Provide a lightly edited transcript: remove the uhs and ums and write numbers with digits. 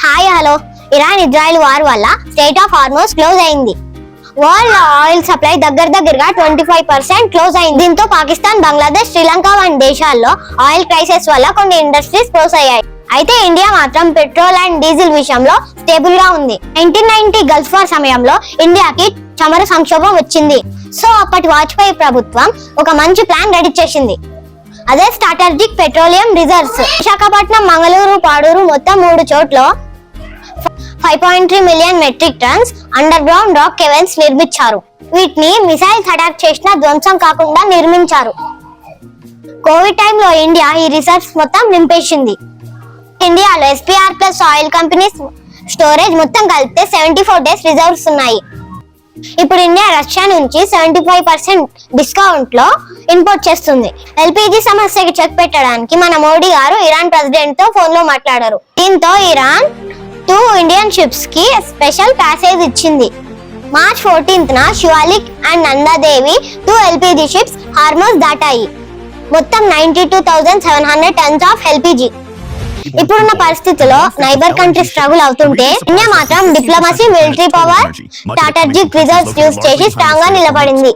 Hi hello Iran Israel war వల్ల state of Hormuz close అయింది. World oil supply దగ్గరగా 25% close అయింది. దీంతో పాకిస్తాన్, బంగ్లాదేశ్, శ్రీలంక వంటి దేశాల్లో ఆయిల్ క్రైసిస్ వల్ల కొన్ని ఇండస్ట్రీస్ క్లోజ్ అయ్యాయి. అయితే ఇండియా మాత్రం పెట్రోల్ అండ్ డీజిల్ విషయంలో స్టేబుల్ గా ఉంది. 1990 గల్ఫ్ వార్ సమయంలో ఇండియాకి చమురు సంక్షోభం వచ్చింది. సో అప్పటి వాజ్పేయి ప్రభుత్వం ఒక మంచి ప్లాన్ రెడీ చేసింది. అదే strategic petroleum reserves. Visakhapatnam, Mangaluru, Padur మొత్తం 3 చోట్ల 5.3 million metric tons under ground rock caverns నిర్మించారు. వీటిని మిసైల్స్ అటాక్ చేసిన ధ్వంసం కాకుండా నిర్మించారు. కోవిడ్ టైంలో ఇండియా ఈ రిసర్వ్స్ మొత్తం నింపేసింది. ఇండియాలో SPR plus oil companies storage మొత్తం కలిపితే 74 డేస్ రిజర్వ్స్ ఉన్నాయి. ఇప్పుడు ఇండియా రష్యా నుంచి 75% డిస్కౌంట్ లో ఇంపోర్ట్ చేస్తుంది. LPG సమస్యకి చెక్ పెట్టడానికి మన మోడీ గారు ఇరాన్ ప్రెసిడెంట్ తో ఫోన్ లో మాట్లాడారు. దీంతో ఇరాన్ 2 ఇండియన్ షిప్స్ కి స్పెషల్ ప్యాసేజ్ ఇచ్చింది. March 14th Shivalik and Nanda Devi 2 LPG ships Hormuz దాటాయి. మొత్తం 92,700 టన్స్ ఆఫ్ LPG. ఇప్పుడున్న పరిస్థితుల్లో నైబర్ కంట్రీ స్ట్రగుల్ అవుతుంటే ఇండియా మాత్రం diplomacy, military power, strategic reserves use చేసి స్ట్రాంగ్ గా నిలబడింది.